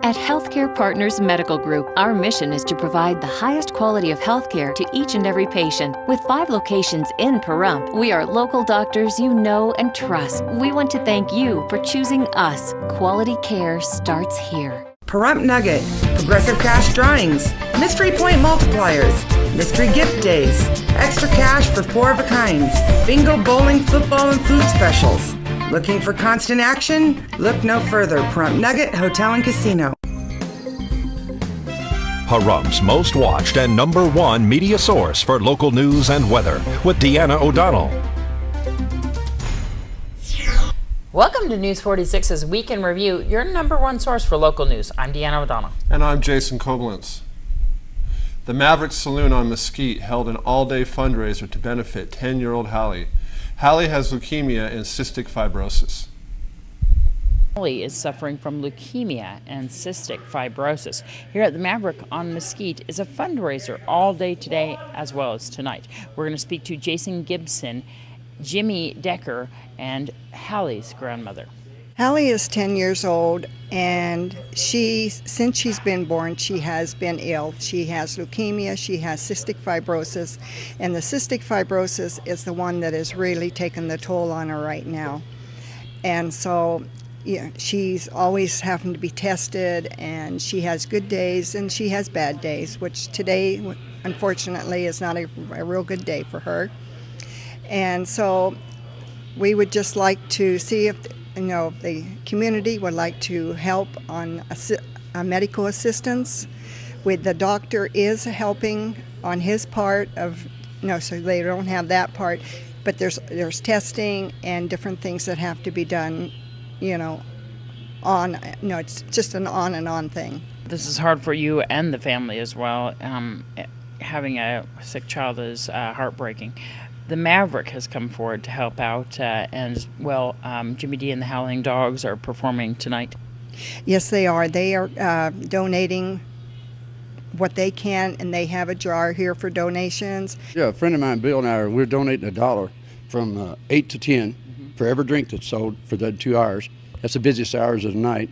At Healthcare Partners Medical Group, our mission is to provide the highest quality of healthcare to each and every patient. With 5 locations in Pahrump, we are local doctors you know and trust. We want to thank you for choosing us. Quality care starts here. Pahrump Nugget, Progressive Cash Drawings, Mystery Point Multipliers, Mystery Gift Days, Extra Cash for 4 of a kinds, Bingo, Bowling, Football, and Food Specials. Looking for constant action? Look no further. Pahrump Nugget Hotel and Casino. Pahrump's most watched and #1 media source for local news and weather with Deanna O'Donnell. Welcome to News 46's Week in Review, your #1 source for local news. I'm Deanna O'Donnell. And I'm Jason Koblenz. The Maverick Saloon on Mesquite held an all-day fundraiser to benefit 10-year-old Hallie. Hallie has leukemia and cystic fibrosis. Hallie is suffering from leukemia and cystic fibrosis. Here at the Maverick on Mesquite is a fundraiser all day today as well as tonight. We're going to speak to Jason Gibson, Jimmy Decker, and Hallie's grandmother. Hallie is 10 years old, and since she's been born, she has been ill. She has leukemia, she has cystic fibrosis, and the cystic fibrosis is the one that is really taking the toll on her right now. And so she's always having to be tested, and she has good days and she has bad days, which today, unfortunately, is not a real good day for her. And so we would just like to see if the community would like to help on a medical assistance. With the doctor is helping on his part of, so they don't have that part, but there's testing and different things that have to be done, it's just an on and on thing. This is hard for you and the family as well. Having a sick child is heartbreaking. The Maverick has come forward to help out, and Jimmy D and the Howling Dogs are performing tonight. Yes, they are. They are donating what they can, and they have a jar here for donations. Yeah, a friend of mine, Bill, and we're donating $1 from 8 to 10 for every drink that's sold for the 2 hours. That's the busiest hours of the night.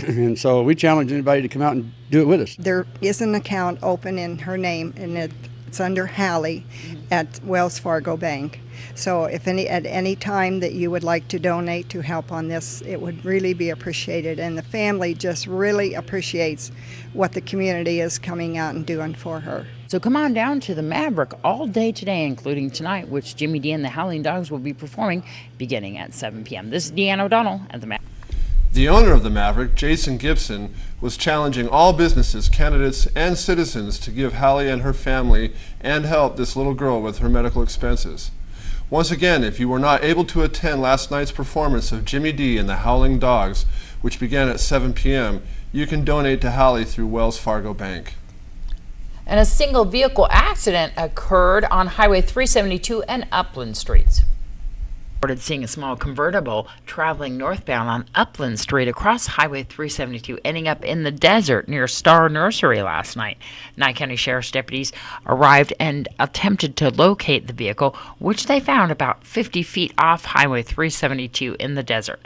And so we challenge anybody to come out and do it with us. There is an account open in her name, and it's under Hallie at Wells Fargo Bank. So if at any time that you would like to donate to help on this, it would really be appreciated. And the family just really appreciates what the community is coming out and doing for her. So come on down to the Maverick all day today, including tonight, which Jimmy D and the Howling Dogs will be performing beginning at 7 p.m. This is Deanna O'Donnell at the Maverick. The owner of the Maverick, Jason Gibson, was challenging all businesses, candidates, and citizens to give Hallie and her family and help this little girl with her medical expenses. Once again, if you were not able to attend last night's performance of Jimmy D and the Howling Dogs, which began at 7 p.m., you can donate to Hallie through Wells Fargo Bank. And a single vehicle accident occurred on Highway 372 and Upland streets. Seeing a small convertible traveling northbound on Upland Street across Highway 372, ending up in the desert near Star Nursery last night. Nye County Sheriff's deputies arrived and attempted to locate the vehicle, which they found about 50 feet off Highway 372 in the desert.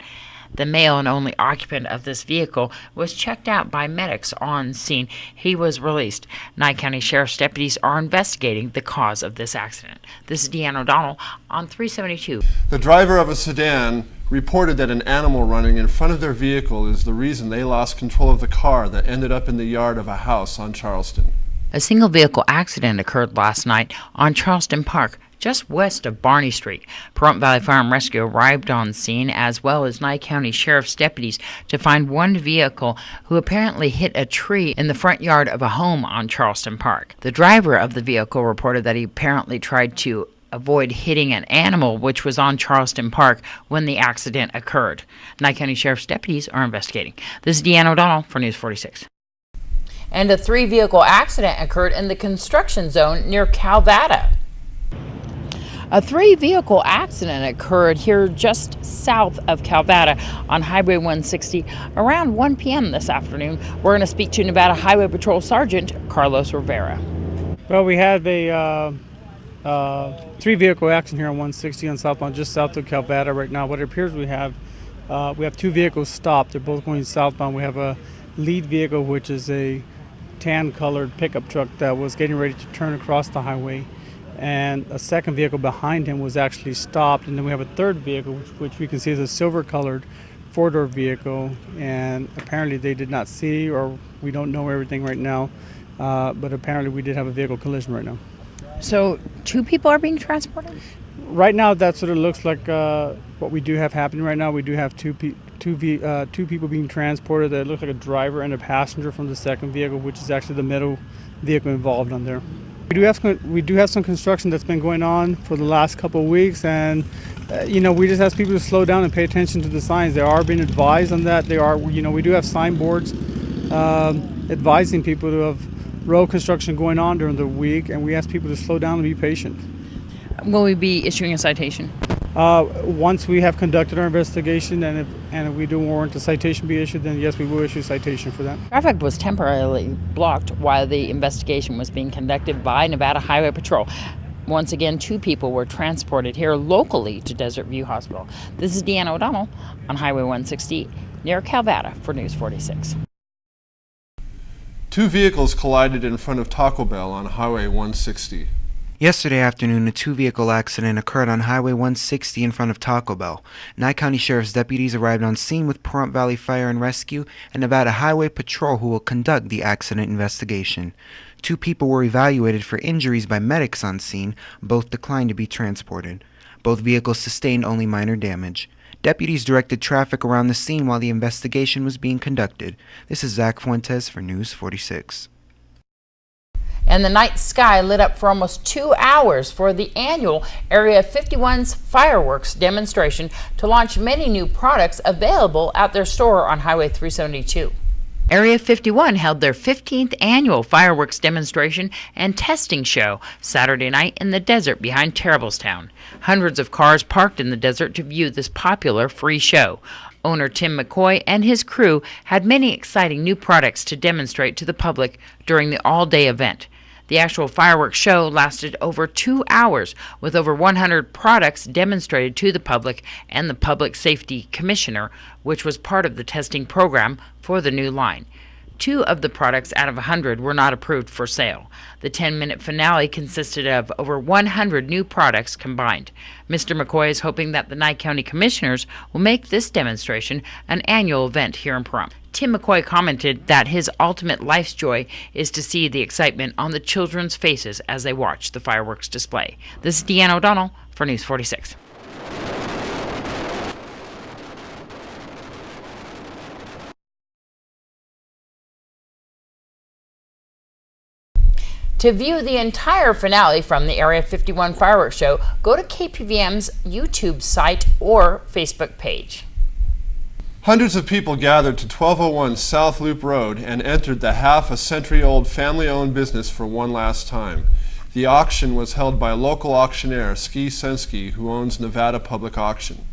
The male and only occupant of this vehicle was checked out by medics on scene. He was released. Nye County Sheriff's deputies are investigating the cause of this accident. This is Deanna O'Donnell on 372. The driver of a sedan reported that an animal running in front of their vehicle is the reason they lost control of the car that ended up in the yard of a house on Charleston. A single vehicle accident occurred last night on Charleston Park, just west of Barney Street. Pahrump Valley Fire and Rescue arrived on scene, as well as Nye County Sheriff's deputies, to find one vehicle who apparently hit a tree in the front yard of a home on Charleston Park. The driver of the vehicle reported that he apparently tried to avoid hitting an animal which was on Charleston Park when the accident occurred. Nye County Sheriff's deputies are investigating. This is Deanna O'Donnell for News 46. And a 3-vehicle accident occurred in the construction zone near Calvada. A 3-vehicle accident occurred here just south of Calvada on Highway 160 around 1 p.m. this afternoon. We're going to speak to Nevada Highway Patrol Sergeant Carlos Rivera. Well, we have a 3-vehicle accident here on 160 on southbound, just south of Calvada right now. What it appears we have 2 vehicles stopped. They're both going southbound. We have a lead vehicle, which is a tan-colored pickup truck that was getting ready to turn across the highway, and a second vehicle behind him was actually stopped. And then we have a third vehicle, which we can see is a silver-colored four-door vehicle, and apparently they did not see, or we don't know everything right now, but apparently we did have a vehicle collision right now. So 2 people are being transported? Right now, that's what it looks like. What we do have happening right now, we do have two people being transported. That look like a driver and a passenger from the second vehicle, which is actually the middle vehicle involved on there. We do have some construction that's been going on for the last couple of weeks, and we just ask people to slow down and pay attention to the signs. They are being advised on that. We do have signboards advising people to have road construction going on during the week, and we ask people to slow down and be patient. Will we be issuing a citation? Once we have conducted our investigation, and if we do warrant a citation be issued, then yes, we will issue a citation for that. Traffic was temporarily blocked while the investigation was being conducted by Nevada Highway Patrol. Once again, 2 people were transported here locally to Desert View Hospital. This is Deanna O'Donnell on Highway 160 near Calvada for News 46. 2 vehicles collided in front of Taco Bell on Highway 160. Yesterday afternoon, a 2-vehicle accident occurred on Highway 160 in front of Taco Bell. Nye County Sheriff's deputies arrived on scene with Pahrump Valley Fire and Rescue and Nevada Highway Patrol, who will conduct the accident investigation. 2 people were evaluated for injuries by medics on scene. Both declined to be transported. Both vehicles sustained only minor damage. Deputies directed traffic around the scene while the investigation was being conducted. This is Zach Fuentes for News 46. And the night sky lit up for almost 2 hours for the annual Area 51's fireworks demonstration to launch many new products available at their store on Highway 372. Area 51 held their 15th annual fireworks demonstration and testing show Saturday night in the desert behind Terriblestown. Hundreds of cars parked in the desert to view this popular free show. Owner Tim McCoy and his crew had many exciting new products to demonstrate to the public during the all-day event. The actual fireworks show lasted over 2 hours, with over 100 products demonstrated to the public and the Public Safety Commissioner, which was part of the testing program for the new line. 2 of the products out of 100 were not approved for sale. The 10-minute finale consisted of over 100 new products combined. Mr. McCoy is hoping that the Nye County Commissioners will make this demonstration an annual event here in Pahrump. Tim McCoy commented that his ultimate life's joy is to see the excitement on the children's faces as they watch the fireworks display. This is Deanna O'Donnell for News 46. To view the entire finale from the Area 51 fireworks show, go to KPVM's YouTube site or Facebook page. Hundreds of people gathered to 1201 South Loop Road and entered the half-a-century-old family-owned business for one last time. The auction was held by local auctioneer Ski Sensky, who owns Nevada Public Auction.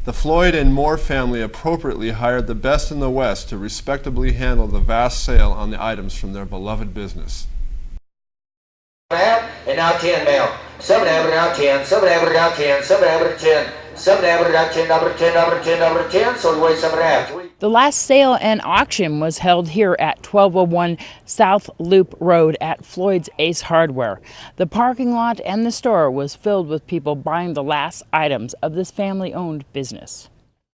The Floyd and Moore family appropriately hired the best in the West to respectably handle the vast sale on the items from their beloved business. And now 10 male. Somebody have it out 10, somebody have it out 10, somebody have it 10, somebody have it out 10, number 10, number 10, number 10, so the way somebody have. The last sale and auction was held here at 1201 South Loop Road at Floyds Ace Hardware. The parking lot and the store was filled with people buying the last items of this family-owned business.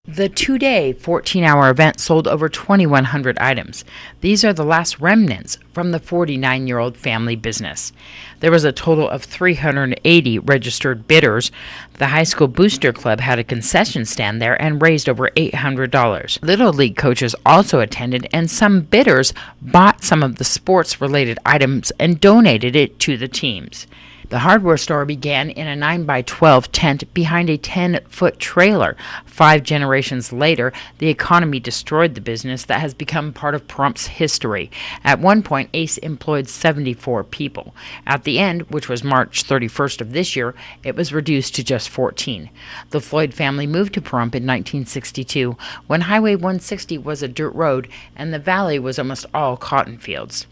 The 2-day, 14-hour event sold over 2,100 items. These are the last remnants from the 49-year-old family business. There was a total of 380 registered bidders. The high school booster club had a concession stand there and raised over $800. Little League coaches also attended, and some bidders bought some of the sports-related items and donated it to the teams. The hardware store began in a 9x12 tent behind a 10-foot trailer. 5 generations later, the economy destroyed the business that has become part of Pahrump's history. At one point, Ace employed 74 people. At the end, which was March 31st of this year, it was reduced to just 14. The Floyd family moved to Pahrump in 1962, when Highway 160 was a dirt road and the valley was almost all cotton fields.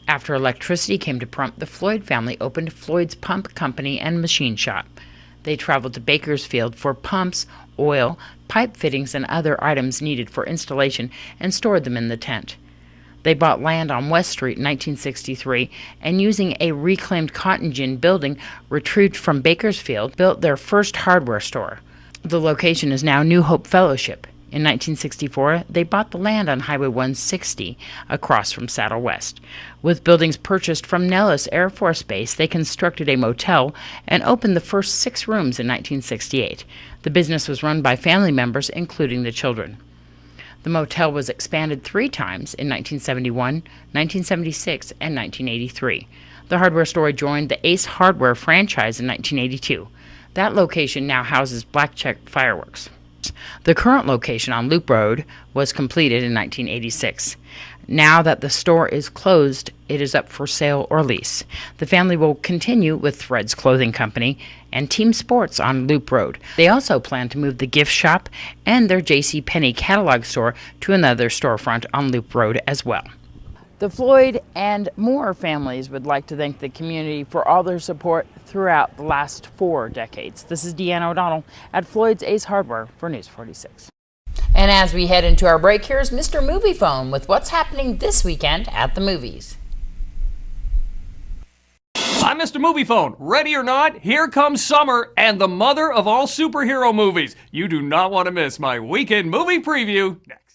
After electricity came to Pahrump, the Floyd family opened Floyd's Pump Company and Machine Shop. They traveled to Bakersfield for pumps, oil, pipe fittings, and other items needed for installation and stored them in the tent. They bought land on West Street in 1963 and, using a reclaimed cotton gin building retrieved from Bakersfield, built their first hardware store. The location is now New Hope Fellowship. In 1964, they bought the land on Highway 160 across from Saddle West. With buildings purchased from Nellis Air Force Base, they constructed a motel and opened the first 6 rooms in 1968. The business was run by family members, including the children. The motel was expanded 3 times in 1971, 1976, and 1983. The hardware store joined the Ace Hardware franchise in 1982. That location now houses Blackjack Fireworks. The current location on Loop Road was completed in 1986. Now that the store is closed, it is up for sale or lease. The family will continue with Threads Clothing Company and Team Sports on Loop Road. They also plan to move the gift shop and their JCPenney catalog store to another storefront on Loop Road as well. The Floyd and Moore families would like to thank the community for all their support throughout the last 4 decades. This is Deanna O'Donnell at Floyds Ace Hardware for News 46. And as we head into our break, here's Mr. Movie Phone with what's happening this weekend at the movies. I'm Mr. Movie Phone. Ready or not, here comes summer and the mother of all superhero movies. You do not want to miss my weekend movie preview next.